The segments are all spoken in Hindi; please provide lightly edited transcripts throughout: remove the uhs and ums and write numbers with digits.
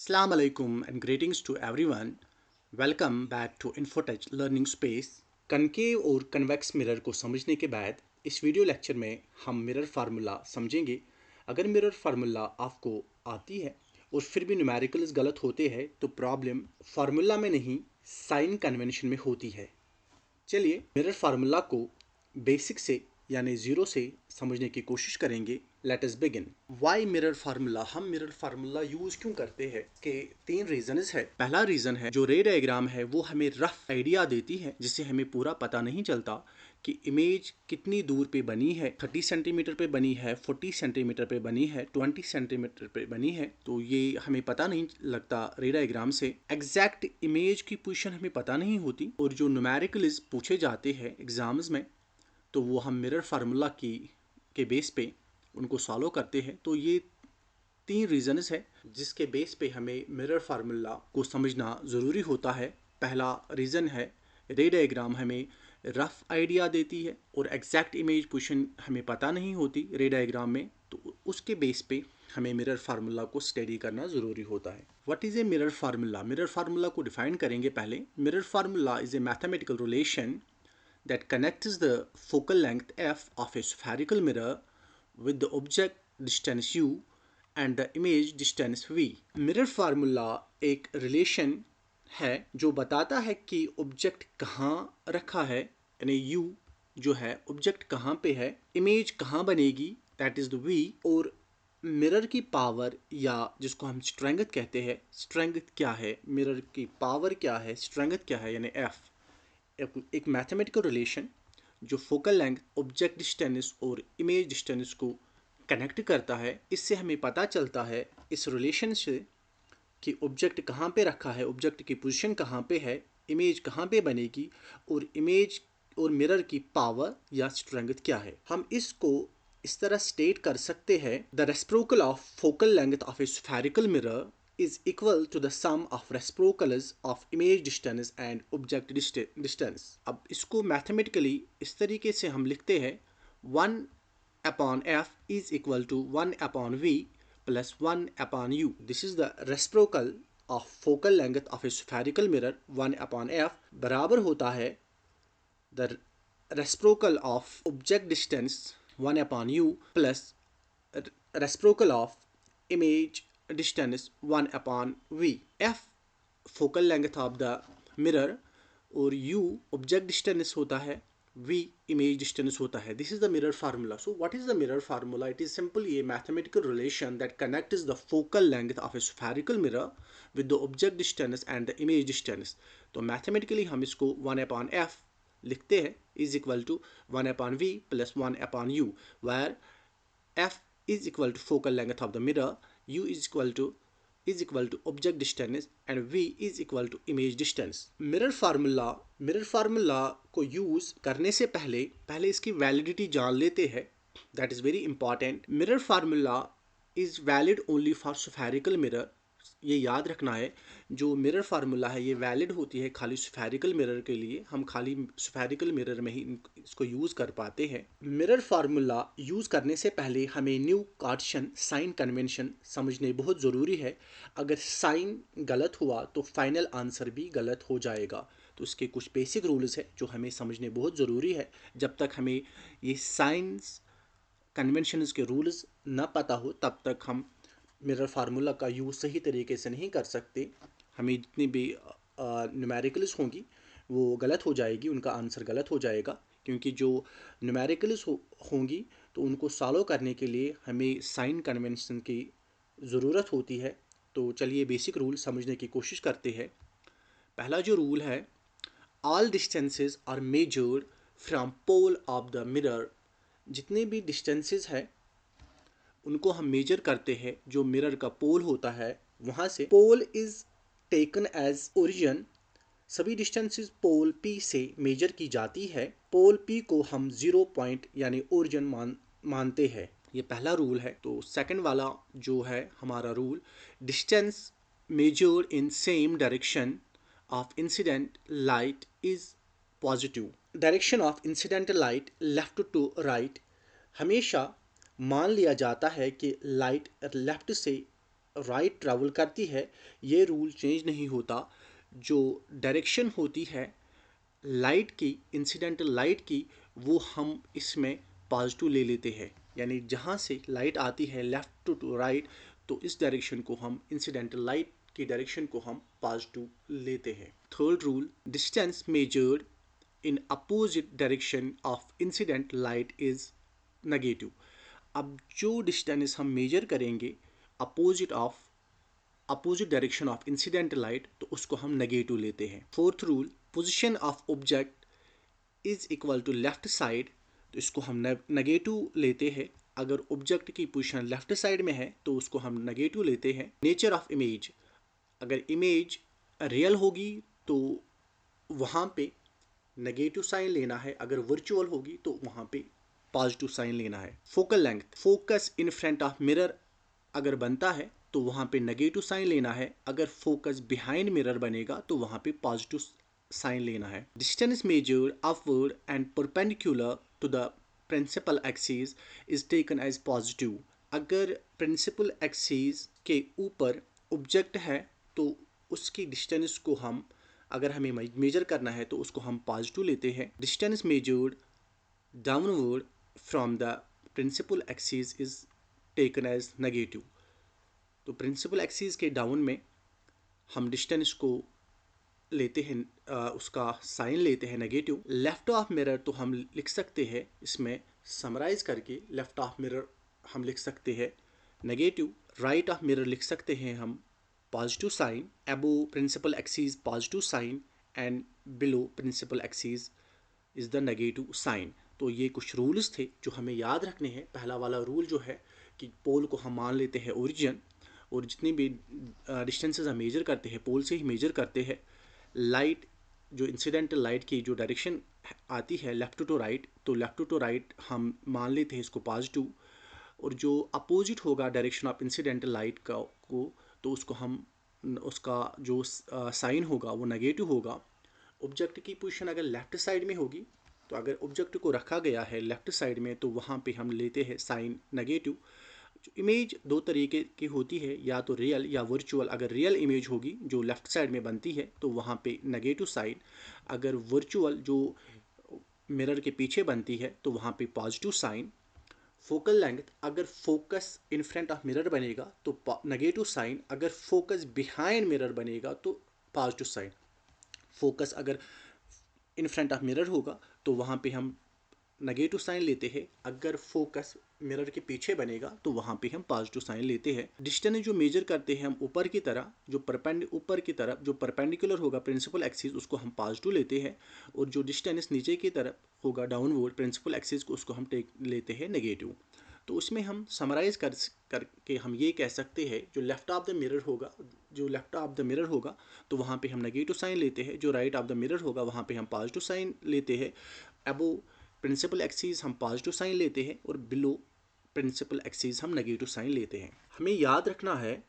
Assalamu alaikum and greetings to everyone. Welcome back to InfoTouch Learning Space. Concave और कन्वेक्स मिरर को समझने के बाद इस वीडियो लेक्चर में हम मिरर फार्मूला समझेंगे। अगर मिरर फार्मूला आपको आती है और फिर भी न्यूमेरिकल्स गलत होते हैं तो प्रॉब्लम फार्मूला में नहीं साइन कन्वेंशन में होती है। चलिए मिरर फार्मूला को बेसिक से यानी ज़ीरो से समझने की कोशिश करेंगे। Let us begin. Why mirror formula, हम मिरर फार्मूला यूज क्यों करते हैं कि तीन रीजंस है। पहला रीजन है जो रे डायग्राम है वो हमें रफ आइडिया देती है जिससे हमें पूरा पता नहीं चलता कि इमेज कितनी दूर पे बनी है। 30 सेंटीमीटर पे बनी है, 40 सेंटीमीटर पे बनी है, 20 सेंटीमीटर पे बनी है, तो ये हमें पता नहीं लगता रे डायग्राम से। एग्जैक्ट इमेज की पोजीशन हमें पता नहीं होती और जो न्यूमेरिकल्स पूछे जाते हैं एग्जाम्स में तो वो हम मिरर फार्मूला के बेस पे उनको सॉल्व करते हैं। तो ये तीन रीजंस है जिसके बेस पे हमें मिरर फार्मूला को समझना ज़रूरी होता है। पहला रीज़न है रे डायग्राम हमें रफ आइडिया देती है और एग्जैक्ट इमेज पोजीशन हमें पता नहीं होती रे डायग्राम में, तो उसके बेस पे हमें मिरर फार्मूला को स्टडी करना ज़रूरी होता है। What is a mirror formula? Mirror formula को डिफाइन करेंगे पहले। Mirror formula is a mathematical relation that connects the focal length f of a spherical mirror with the object distance u and the image distance v. Mirror formula एक रिलेशन है जो बताता है कि ऑब्जेक्ट कहाँ रखा है, यानी u जो है ऑब्जेक्ट कहाँ पे है, इमेज कहाँ बनेगी दैट इज द v, और मिरर की पावर या जिसको हम स्ट्रेंथ कहते हैं, स्ट्रेंथ क्या है, मिरर की पावर क्या है, स्ट्रेंथ क्या है यानी f। एक मैथमेटिकल रिलेशन जो फोकल लेंथ, ऑब्जेक्ट डिस्टेंस और इमेज डिस्टेंस को कनेक्ट करता है। इससे हमें पता चलता है इस रिलेशन से कि ऑब्जेक्ट कहाँ पे रखा है, ऑब्जेक्ट की पोजीशन कहाँ पे है, इमेज कहाँ पे बनेगी और इमेज और मिरर की पावर या स्ट्रेंथ क्या है। हम इसको इस तरह स्टेट कर सकते हैं, the reciprocal of focal length of a spherical mirror is equal to the sum of reciprocals of image distance and object distance। अब इसको मैथमेटिकली इस तरीके से हम लिखते हैं 1/f is equal to 1/v plus 1/u। This is the reciprocal of focal length of a spherical mirror। 1/f बराबर होता है the reciprocal of object distance 1/u plus reciprocal of image distance 1/v। f focal length of the mirror और u ऑब्जेक्ट डिस्टेंस होता है, v इमेज डिस्टेंस होता है। This is the mirror formula. So what is the mirror formula? It is simply a mathematical relation that connects the focal length of a spherical mirror with the object distance and the image distance. तो मैथमेटिकली हम इसको 1/f लिखते हैं is equal to 1/v plus 1/u, where f is equal to focal length of the mirror, u is equal to object distance and v is equal to image distance। Mirror formula को यूज करने से पहले इसकी वैलिडिटी जान लेते हैं। That is very important. Mirror formula is valid only for spherical mirror. ये याद रखना है, जो मिरर फार्मूला है ये वैलिड होती है खाली स्फेरिकल मिरर के लिए। हम खाली स्फेरिकल मिरर में ही इसको यूज़ कर पाते हैं। मिरर फार्मूला यूज़ करने से पहले हमें न्यू कार्टेशियन साइन कन्वेंशन समझने बहुत ज़रूरी है। अगर साइन गलत हुआ तो फाइनल आंसर भी गलत हो जाएगा। तो इसके कुछ बेसिक रूल्स है जो हमें समझने बहुत ज़रूरी है। जब तक हमें ये साइंस कन्वेंशंस के रूल्स न पता हो तब तक हम मिरर फार्मूला का यूज़ सही तरीके से नहीं कर सकते। हमें जितनी भी न्यूमेरिकल्स होंगी वो गलत हो जाएगी, उनका आंसर गलत हो जाएगा, क्योंकि जो न्यूमेरिकल्स होंगी तो उनको सॉल्व करने के लिए हमें साइन कन्वेंशन की ज़रूरत होती है। तो चलिए बेसिक रूल समझने की कोशिश करते हैं। पहला जो रूल है, all distances are measured from pole of the mirror. जितने भी डिस्टेंसेस है उनको हम मेजर करते हैं जो मिरर का पोल होता है वहाँ से। Pole is taken as origin. सभी डिस्टेंसेस पोल P से मेजर की जाती है। पोल P को हम 0 पॉइंट यानी ओरिजिन मानते हैं। ये पहला रूल है। तो सेकंड वाला जो है हमारा rule, distance measured in same direction of incident light is positive. Direction of incidental light left to right, हमेशा मान लिया जाता है कि लाइट लेफ्ट से राइट ट्रैवल करती है, ये रूल चेंज नहीं होता। जो डायरेक्शन होती है लाइट की, इंसिडेंटल लाइट की, वो हम इसमें पॉजिटिव ले लेते हैं। यानी जहाँ से लाइट आती है लेफ़्ट टू राइट, तो इस डायरेक्शन को हम, इंसिडेंटल लाइट की डायरेक्शन को हम पॉजिटिव लेते हैं। Third rule, distance measured in opposite direction of incident light is negative. अब जो डिस्टेंस हम मेजर करेंगे opposite direction of incident light, तो उसको हम नेगेटिव लेते हैं। Fourth rule, position of object is equal to left side, तो इसको हम नेगेटिव लेते हैं। अगर ऑब्जेक्ट की पोजीशन लेफ्ट साइड में है तो उसको हम नेगेटिव लेते हैं। नेचर ऑफ इमेज, अगर इमेज रियल होगी तो वहाँ पे नेगेटिव साइन लेना है, अगर वर्चुअल होगी तो वहाँ पे पॉजिटिव साइन लेना है। Focal length, focus in front of mirror अगर बनता है तो वहाँ पे नेगेटिव साइन लेना है, अगर फोकस बिहाइंड मिरर बनेगा तो वहाँ पे पॉजिटिव साइन लेना है। Distance measured upward and perpendicular to the principal axis is taken as positive. अगर प्रिंसिपल एक्सिस के ऊपर ऑब्जेक्ट है तो उसकी डिस्टेंस को हम, अगर हमें मेजर करना है तो उसको हम पॉजिटिव लेते हैं। Distance measured downward from the principal axis is taken as negative. तो प्रिंसिपल एक्सिस के डाउन में हम डिस्टेंस को लेते हैं, उसका साइन लेते हैं नेगेटिव। लेफ्ट ऑफ मिरर तो हम लिख सकते हैं, इसमें समराइज करके लेफ्ट ऑफ मिरर हम लिख सकते हैं नेगेटिव। राइट ऑफ मिरर लिख सकते हैं हम positive sign. Above principal axis positive sign and below principal axis is the negative sign. तो ये कुछ रूल्स थे जो हमें याद रखने हैं। पहला वाला रूल जो है कि पोल को हम मान लेते हैं ओरिजिन, और जितनी भी डिस्टेंसेस हम मेजर करते हैं पोल से ही मेजर करते हैं। लाइट, जो इंसिडेंटल लाइट की जो डायरेक्शन आती है लेफ्ट टू राइट, तो लेफ्ट टू राइट हम मान लेते हैं इसको पॉजिटिव, और जो अपोजिट होगा डायरेक्शन ऑफ इंसिडेंटल लाइट का को, तो उसको हम, उसका जो साइन होगा वो नेगेटिव होगा। ऑब्जेक्ट की पोजीशन अगर लेफ्ट साइड में होगी, तो अगर ऑब्जेक्ट को रखा गया है लेफ्ट साइड में तो वहाँ पे हम लेते हैं साइन नेगेटिव। इमेज दो तरीके की होती है, या तो रियल या वर्चुअल। अगर रियल इमेज होगी जो लेफ्ट साइड में बनती है तो वहाँ पे नेगेटिव साइन, अगर वर्चुअल जो मिरर के पीछे बनती है तो वहाँ पे पॉजिटिव साइन। फोकल लेंथ, अगर focus in front of mirror बनेगा तो नेगेटिव साइन, अगर फोकस बिहाइंड मिरर बनेगा तो पॉजिटिव साइन। फोकस अगर इन फ्रंट ऑफ मिरर होगा तो वहाँ पे हम नेगेटिव साइन लेते हैं, अगर फोकस मिरर के पीछे बनेगा तो वहाँ पे हम पॉजिटिव साइन लेते हैं। डिस्टेंस जो मेजर करते हैं हम ऊपर की तरह, जो ऊपर की तरफ जो परपेंडिकुलर होगा प्रिंसिपल एक्सिस उसको हम पॉजिटिव लेते हैं, और जो डिस्टेंस नीचे की तरफ होगा डाउनवर्ड प्रिंसिपल एक्सिस को उसको हम लेते हैं नेगेटिव। तो उसमें हम समराइज करके हम ये कह सकते हैं, जो लेफ्ट ऑफ द मिरर होगा तो वहाँ पे हम नेगेटिव साइन लेते हैं, जो राइट ऑफ द मिरर होगा वहाँ पे हम पॉजिटिव साइन लेते हैं। अबो प्रिंसिपल एक्सिस हम पॉजिटिव साइन लेते हैं, और बिलो प्रिंसिपल एक्सिस हम नेगेटिव साइन लेते हैं। हमें याद रखना है,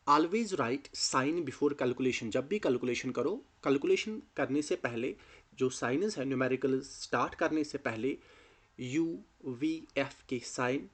always write sign before calculation. जब भी कैलकुलेशन करो, कैलकुलेशन करने से पहले जो साइनस है न्यूमेरिकल स्टार्ट करने से पहले UVF के साइन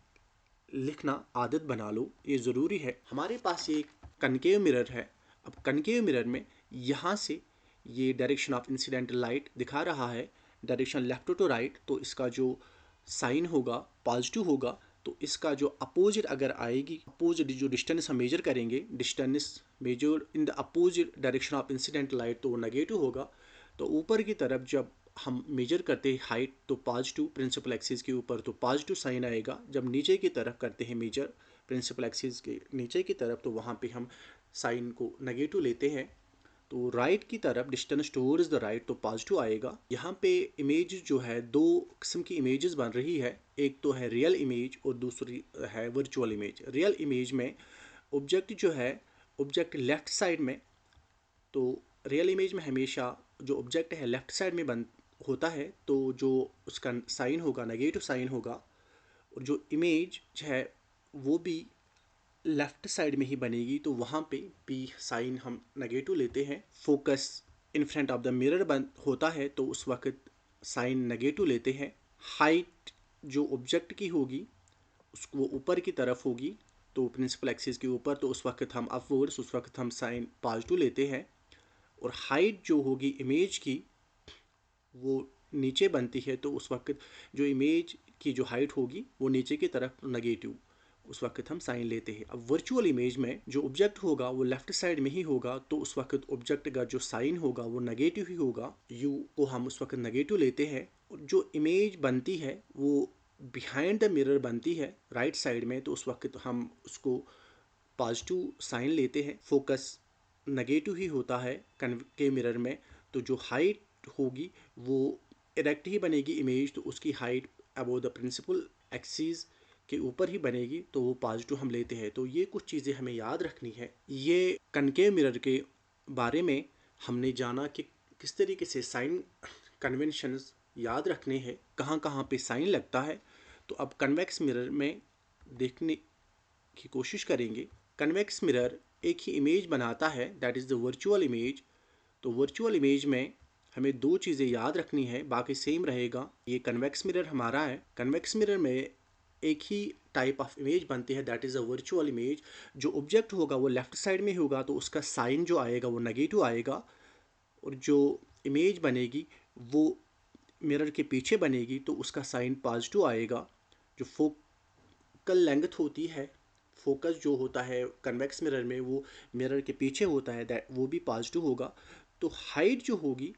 लिखना आदत बना लो, ये ज़रूरी है। हमारे पास ये कनकेव मिरर है। अब कनकेव मिरर में यहाँ से ये डायरेक्शन ऑफ इंसिडेंटल लाइट दिखा रहा है, डायरेक्शन लेफ्ट टू राइट, तो इसका जो साइन होगा पॉजिटिव होगा। तो इसका जो अपोजिट अगर आएगी, अपोजिट जो डिस्टेंस हम मेजर करेंगे, distance measured in the opposite direction of incidental light, तो वो नेगेटिव होगा। तो ऊपर की तरफ जब हम मेजर करते हैं हाइट तो पॉजिटिव प्रिंसिपल एक्सिस के ऊपर तो पॉजिटिव साइन आएगा। जब नीचे की तरफ करते हैं मेजर प्रिंसिपल एक्सिस के नीचे की तरफ, तो वहाँ पे हम साइन को नेगेटिव लेते हैं। तो राइट की तरफ डिस्टेंस टूवर्ड्स द राइट तो पॉजिटिव आएगा। यहाँ पे इमेज जो है, दो किस्म की इमेजेस बन रही है, एक तो है रियल इमेज और दूसरी है वर्चुअल इमेज। रियल इमेज में ऑब्जेक्ट जो है, ऑब्जेक्ट लेफ्ट साइड में, तो रियल इमेज में हमेशा जो ऑब्जेक्ट है लेफ्ट साइड में बन होता है, तो जो उसका साइन होगा नेगेटिव साइन होगा, और जो इमेज है वो भी लेफ्ट साइड में ही बनेगी, तो वहाँ पे भी साइन हम नेगेटिव लेते हैं। Focus in front of the mirror बन होता है तो उस वक्त साइन नेगेटिव लेते हैं। हाइट जो ऑब्जेक्ट की होगी उसको वो ऊपर की तरफ होगी, तो प्रिंसिपल एक्सिस के ऊपर, तो उस वक्त हम अपवर्ड्स, उस वक्त हम साइन पॉजिटिव लेते हैं। और हाइट जो होगी इमेज की वो नीचे बनती है, तो उस वक्त जो इमेज की जो हाइट होगी वो नीचे की तरफ नेगेटिव, उस वक्त हम साइन लेते हैं। अब वर्चुअल इमेज में जो ऑब्जेक्ट होगा वो लेफ्ट साइड में ही होगा, तो उस वक्त ऑब्जेक्ट का जो साइन होगा वो नेगेटिव ही होगा, यू को हम उस वक्त नेगेटिव लेते हैं। और जो इमेज बनती है वो बिहाइंड द मिरर बनती है राइट साइड में, तो उस वक्त हम उसको पॉजिटिव साइन लेते हैं। फोकस नेगेटिव ही होता है कन्वेक्टिव मिरर में, तो जो हाइट होगी वो इरेक्ट ही बनेगी इमेज, तो उसकी height above the principal axis के ऊपर ही बनेगी, तो वो पॉजिटिव हम लेते हैं। तो ये कुछ चीज़ें हमें याद रखनी है। ये कनकेव मिरर के बारे में हमने जाना कि किस तरीके से साइन कन्वेंशंस याद रखने हैं, कहाँ कहाँ पे साइन लगता है। तो अब कन्वेक्स मिरर में देखने की कोशिश करेंगे। कन्वेक्स मिरर एक ही इमेज बनाता है, that is the virtual image. तो वर्चुअल इमेज में हमें दो चीज़ें याद रखनी है, बाकी सेम रहेगा। ये कन्वेक्स मिरर हमारा है। कन्वेक्स मिरर में एक ही टाइप ऑफ इमेज बनती है, that is a virtual image. जो ऑब्जेक्ट होगा वो लेफ्ट साइड में होगा, तो उसका साइन जो आएगा वो नेगेटिव आएगा। और जो इमेज बनेगी वो मिरर के पीछे बनेगी, तो उसका साइन पॉजिटिव आएगा। जो फोकल लेंथ होती है, फोकस जो होता है कन्वेक्स मिरर में वो मिरर के पीछे होता है, दैट वो भी पॉजिटिव होगा। तो हाइट जो होगी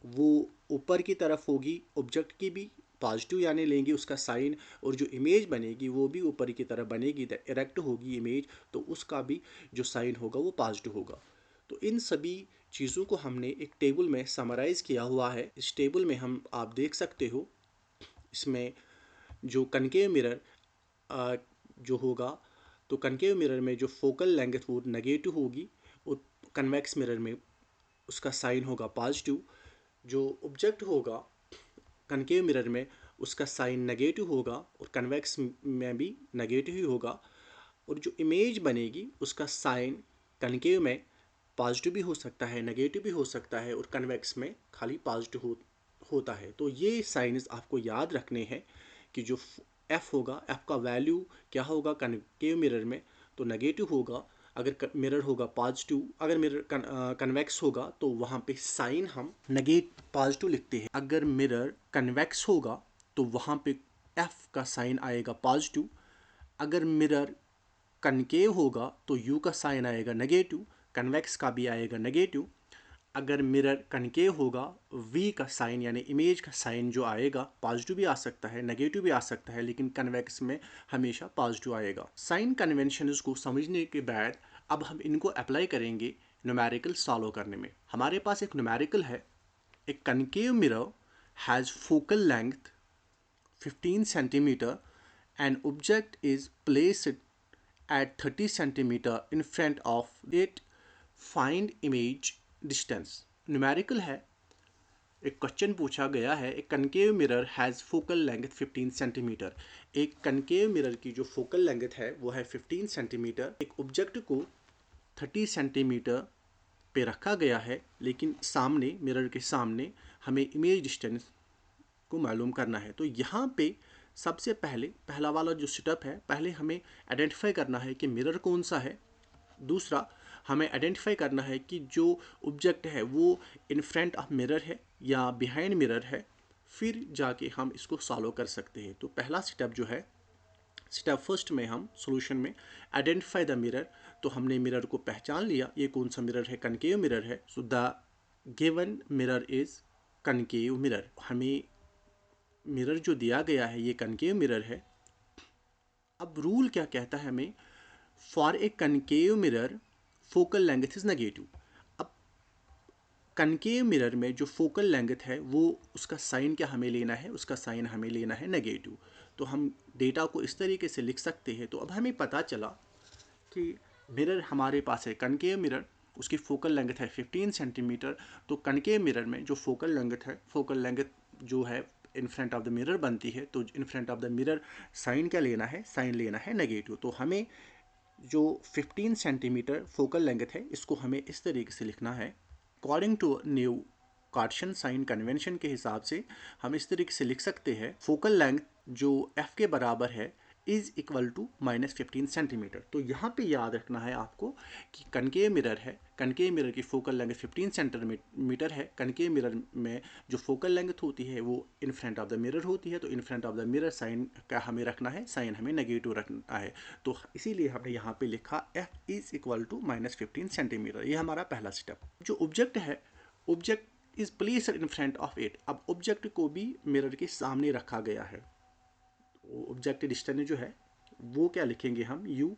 वो ऊपर की तरफ होगी, ऑब्जेक्ट की भी पॉजिटिव यानी लेंगे उसका साइन, और जो इमेज बनेगी वो भी ऊपर की तरफ बनेगी, दैट इरेक्ट होगी इमेज, तो उसका भी जो साइन होगा वो पॉजिटिव होगा। तो इन सभी चीज़ों को हमने एक टेबल में समराइज़ किया हुआ है। इस टेबल में हम आप देख सकते हो, इसमें जो कनकेव मिरर जो होगा, तो कनकेव मिरर में जो फोकल लेंथ वो नेगेटिव होगी, और कन्वेक्स मिरर में उसका साइन होगा पॉजिटिव। जो ऑब्जेक्ट होगा कनकेव मिरर में उसका साइन नेगेटिव होगा, और कन्वेक्स में भी नेगेटिव ही होगा। और जो इमेज बनेगी उसका साइन कनकेव में पॉजिटिव भी हो सकता है, नेगेटिव भी हो सकता है, और कन्वेक्स में खाली पॉजिटिव होता है। तो ये साइंस आपको याद रखने हैं कि जो एफ होगा, एफ का वैल्यू क्या होगा कनकेव मिरर में, तो नेगेटिव होगा। अगर मिरर होगा पॉजिटिव, अगर मिरर कन्वेक्स होगा तो वहाँ पे साइन हम नेगेटिव पॉजिटिव लिखते हैं। अगर मिरर कन्वेक्स होगा तो वहाँ पे एफ का साइन आएगा पॉजिटिव। अगर मिरर कनकेव होगा तो यू का साइन आएगा नेगेटिव, कन्वेक्स का भी आएगा नेगेटिव। अगर मिरर कनकेव होगा, वी का साइन यानी इमेज का साइन जो आएगा पॉजिटिव भी आ सकता है, नेगेटिव भी आ सकता है, लेकिन कन्वेक्स में हमेशा पॉजिटिव आएगा। साइन कन्वेंशंस को समझने के बाद अब हम इनको अप्लाई करेंगे न्यूमेरिकल सॉल्व करने में। हमारे पास एक न्यूमेरिकल है, एक concave mirror has focal length 15 centimeter, an object is placed at 30 centimeter in front of it, find image distance। Numerical है, एक क्वेश्चन पूछा गया है, एक concave mirror has focal length 15 centimetre. एक कनकेव मिरर की जो फोकल लेंथ है वो है 15 सेंटीमीटर। एक ऑब्जेक्ट को 30 सेंटीमीटर पे रखा गया है, लेकिन सामने मिरर के सामने हमें इमेज डिस्टेंस को मालूम करना है। तो यहाँ पे सबसे पहले पहला वाला जो सेटअप है, पहले हमें आइडेंटिफाई करना है कि मिरर कौन सा है। दूसरा हमें आइडेंटिफाई करना है कि जो ऑब्जेक्ट है वो इन फ्रंट ऑफ मिरर है या बिहाइंड मिरर है, फिर जाके हम इसको सॉल्व कर सकते हैं। तो पहला स्टेप जो है, स्टेप फर्स्ट में हम सॉल्यूशन में आइडेंटिफाई द मिरर, तो हमने मिरर को पहचान लिया, ये कौन सा मिरर है, कनकेव मिरर है। So the given mirror is concave mirror. हमें मिरर जो दिया गया है ये कनकेव मिरर है। अब रूल क्या कहता है हमें, for a concave mirror focal length is negative. अब कनकेव मिरर में जो फोकल लेंथ है वो उसका साइन क्या हमें लेना है, उसका साइन हमें लेना है नेगेटिव। तो हम डेटा को इस तरीके से लिख सकते हैं। तो अब हमें पता चला कि मिरर हमारे पास है कनकेव मिरर, उसकी फोकल लेंथ है 15 सेंटीमीटर। तो कनकेव मिरर में जो फोकल लेंथ है, फोकल लेंथ जो है in front of the mirror बनती है, तो in front of the mirror sign क्या लेना है, साइन लेना है नेगेटिव। तो हमें जो 15 सेंटीमीटर फोकल लेंथ है इसको हमें इस तरीके से लिखना है। According to new Cartesian sign convention के हिसाब से हम इस तरीके से लिख सकते हैं, फोकल लेंथ जो एफ के बराबर है इज इक्वल टू -15 सेंटीमीटर। तो यहाँ पे याद रखना है आपको कि कनकेव मिरर है, कनकेव मिरर की फोकल लेंथ 15 सेंटीमीटर है। कनकेव मिरर में जो फोकल लेंथ होती है वो in front of the mirror होती है। तो in front of the mirror sign का हमें रखना है, साइन हमें नेगेटिव रखना है। तो इसीलिए हमने यहाँ पे लिखा f is equal to -15 centimetre. ये हमारा पहला स्टेप। जो ऑब्जेक्ट है, object is placed in front of it. अब ऑब्जेक्ट को भी मिरर के सामने रखा गया है। ऑब्जेक्ट डिस्टेंस जो है वो क्या लिखेंगे हम, u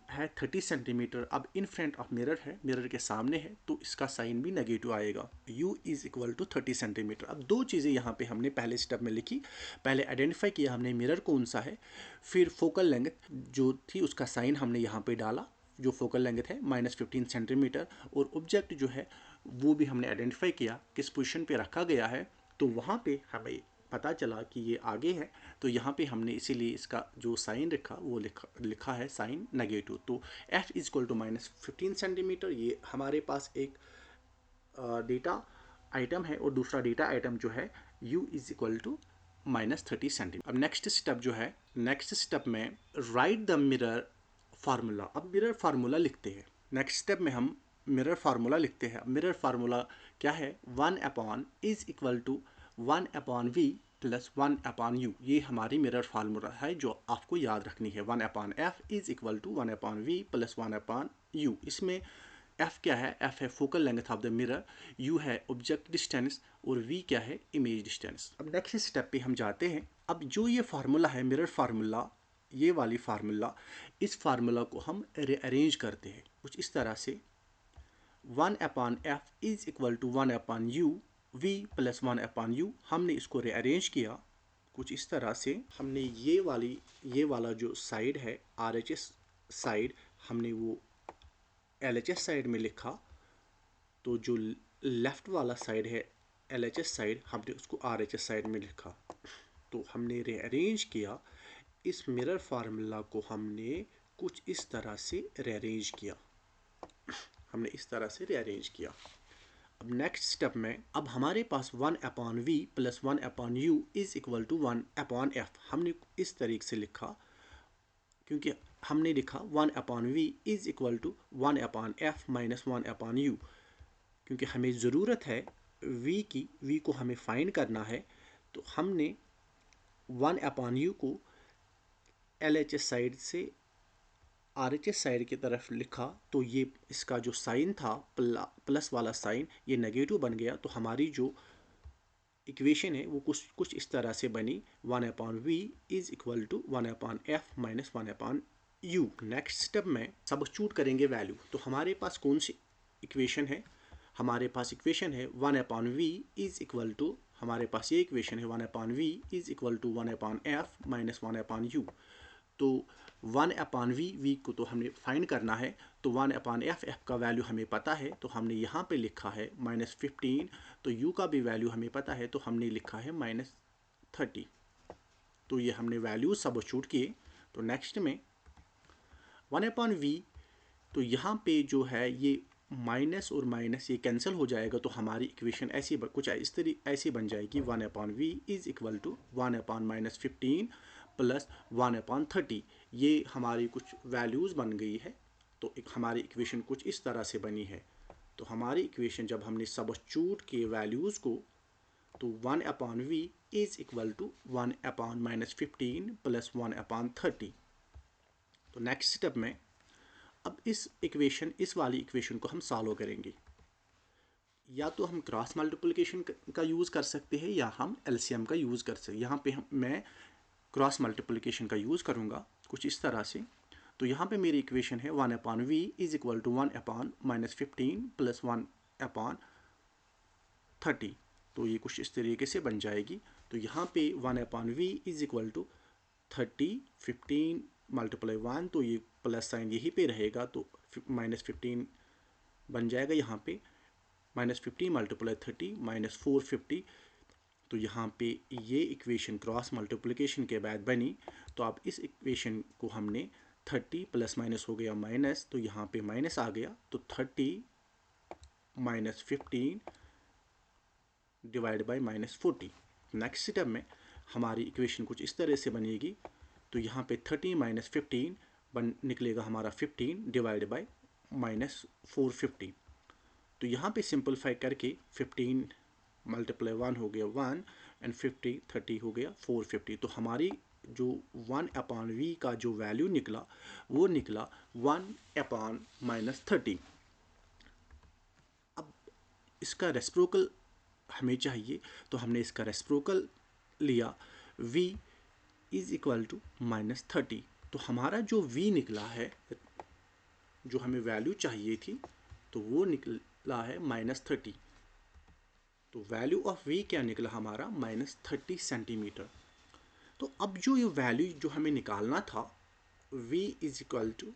है 30 सेंटीमीटर। अब इन फ्रंट ऑफ मिरर है, मिरर के सामने है, तो इसका साइन भी नेगेटिव आएगा। u is equal to 30 centimetre. अब दो चीज़ें यहाँ पे हमने पहले स्टेप में लिखी। पहले आइडेंटिफाई किया हमने मिरर कौन सा है, फिर फोकल लेंथ जो थी उसका साइन हमने यहाँ पे डाला, जो फोकल लेंथ है -15 सेंटीमीटर। और ऑब्जेक्ट जो है वो भी हमने आइडेंटिफाई किया किस पोजीशन पे रखा गया है। तो वहाँ पे हमें पता चला कि ये आगे है, तो यहाँ पे हमने इसीलिए इसका जो साइन रखा वो लिखा है साइन नेगेटिव। तो f is equal to -15 centimetre. ये हमारे पास एक डेटा आइटम है, और दूसरा डेटा आइटम जो है u is equal to -30 centimetre. अब नेक्स्ट स्टेप जो है, नेक्स्ट स्टेप में राइट द मिरर फार्मूला। अब मिरर फार्मूला लिखते हैं। नेक्स्ट स्टेप में हम मिरर फार्मूला लिखते हैं। मिरर फार्मूला क्या है, 1 is equal to 1/v plus 1/u। ये हमारी मिरर फार्मूला है जो आपको याद रखनी है। 1/f is equal to 1/v plus 1/u। इसमें f क्या है, f है focal length of the mirror, u है ऑब्जेक्ट डिस्टेंस, और v क्या है इमेज डिस्टेंस। अब नेक्स्ट स्टेप पे हम जाते हैं। अब जो ये फार्मूला है मिरर फार्मूला, ये वाली फार्मूला, इस फार्मूला को हम रीअरेंज करते हैं कुछ इस तरह से। 1/f is equal to 1/u v plus 1/u। हमने इसको रीअरेंज किया कुछ इस तरह से। हमने ये वाला जो साइड है RHS साइड, हमने वो LHS साइड में लिखा। तो जो लेफ्ट वाला साइड है LHS साइड, हमने उसको RHS साइड में लिखा। तो हमने रीअरेंज किया इस मिरर फार्मूला को, हमने कुछ इस तरह से रीअरेंज किया, हमने इस तरह से रीअरेंज किया। अब नेक्स्ट स्टेप में अब हमारे पास 1/v plus 1/u is equal to 1/f। हमने इस तरीके से लिखा क्योंकि हमने लिखा 1/v is equal to 1/f minus 1/u, क्योंकि हमें ज़रूरत है v को हमें फाइंड करना है। तो हमने 1/u को LHS साइड से RHS साइड की तरफ लिखा। तो ये इसका जो साइन था प्लस वाला साइन, ये नेगेटिव बन गया। तो हमारी जो इक्वेशन है वो कुछ इस तरह से बनी, 1/v is equal to 1/f minus 1/u। Next step में सब्स्टिट्यूट करेंगे वैल्यू। तो हमारे पास कौन सी इक्वेशन है, हमारे पास इक्वेशन है 1/v इज इक्वल टू, हमारे पास ये इक्वेशन है 1/v is equal to 1/f minus 1/u। तो 1/v को तो हमने फाइंड करना है। तो 1/f का वैल्यू हमें पता है, तो हमने यहाँ पे लिखा है -15। तो u का भी वैल्यू हमें पता है, तो हमने लिखा है -30। तो ये हमने वैल्यू सब्स्टिट्यूट किए। तो नेक्स्ट में 1/v, तो यहाँ पे जो है ये माइनस और माइनस ये कैंसिल हो जाएगा। तो हमारी इक्वेशन ऐसी कुछ इस तरीके ऐसी बन जाएगी, 1/v is equal to 1/-15 plus 1/30। ये हमारी कुछ वैल्यूज़ बन गई है। तो हमारी इक्वेशन कुछ इस तरह से बनी है। तो हमारी इक्वेशन जब हमने सब्स्टिट्यूट किए वैल्यूज़ को, तो 1/v is equal to 1/-15 plus 1/30। तो नेक्स्ट स्टेप में अब इस वाली इक्वेशन को हम सॉल्व करेंगे। या तो हम क्रॉस मल्टीप्लिकेशन का यूज़ कर सकते हैं, या हम LCM का यूज़ कर सकते हैं। यहाँ पे मैं क्रॉस मल्टीप्लिकेशन का यूज़ करूँगा कुछ इस तरह से। तो यहाँ पे मेरी इक्वेशन है 1/v is equal to 1/-15 plus 1/30। तो ये कुछ इस तरीके से बन जाएगी। तो यहाँ पे 1/v is equal to 30, 15 multiply 1, तो ये प्लस साइन यहीं पे रहेगा। तो -15 बन जाएगा यहाँ पे, -15 मल्टीप्लाई 30 -450। तो यहाँ पे ये इक्वेशन क्रॉस मल्टीप्लिकेशन के बाद बनी। तो अब इस इक्वेशन को हमने 30 प्लस माइनस हो गया माइनस, तो यहाँ पे माइनस आ गया। तो 30 -15 डिवाइड बाय -40। नेक्स्ट स्टेप में हमारी इक्वेशन कुछ इस तरह से बनेगी। तो यहाँ पे 30 माइनस 15 निकलेगा हमारा 15 डिवाइड बाई माइनस 450। तो यहाँ पे सिंपलीफाई करके 15 मल्टीप्लाई 1 हो गया 1 एंड 50 30 हो गया 450। तो हमारी जो 1/v का जो वैल्यू निकला वो निकला 1/-30। अब इसका रेसिप्रोकल हमें चाहिए, तो हमने इसका रेसिप्रोकल लिया v इज इक्वल टू -30। तो हमारा जो v निकला है, जो हमें वैल्यू चाहिए थी, तो वो निकला है -30। तो वैल्यू ऑफ v क्या निकला हमारा -30 सेंटीमीटर। तो अब जो ये वैल्यू जो हमें निकालना था v is equal to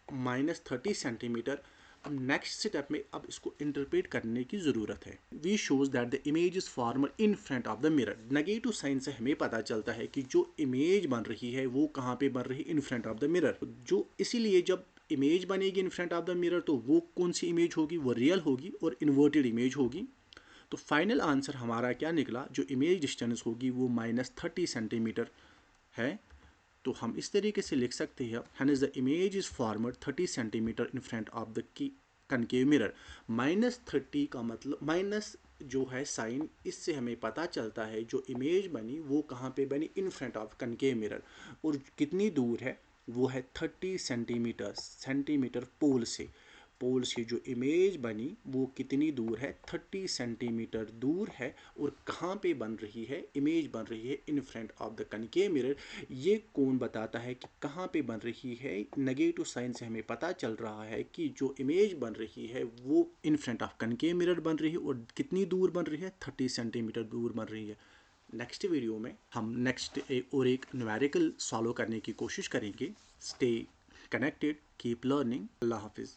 -30 centimetre, अब नेक्स्ट स्टेप में अब इसको इंटरप्रेट करने की ज़रूरत है। We shows that the image is formed in front of the mirror. Negative sign से हमें पता चलता है कि जो इमेज बन रही है वो कहाँ पे बन रही है, in front of the mirror. जो इसीलिए जब इमेज बनेगी इन फ्रंट ऑफ द मिरर तो वो कौन सी इमेज होगी, वो रियल होगी और इन्वर्टेड इमेज होगी। तो फाइनल आंसर हमारा क्या निकला, जो इमेज डिस्टेंस होगी वो -30 सेंटीमीटर है। तो हम इस तरीके से लिख सकते हैं, hence the image is formed 30 centimetre in front of the concave mirror. -30 का मतलब माइनस जो है साइन, इससे हमें पता चलता है जो इमेज बनी वो कहाँ पे बनी, इन फ्रंट ऑफ कनकेव मिरर। और कितनी दूर है, वो है 30 सेंटीमीटर पोल से जो इमेज बनी वो कितनी दूर है, 30 सेंटीमीटर दूर है। और कहाँ पे बन रही है, इमेज बन रही है in front of the concave mirror. ये कौन बताता है कि कहाँ पे बन रही है, नेगेटिव साइन से हमें पता चल रहा है कि जो इमेज बन रही है वो in front of concave mirror बन रही है और कितनी दूर बन रही है, 30 सेंटीमीटर दूर बन रही है। नेक्स्ट वीडियो में हम नेक्स्ट और एक न्यूमेरिकल सॉल्व करने की कोशिश करेंगे। Stay connected, keep learning. अल्लाह हाफिज़।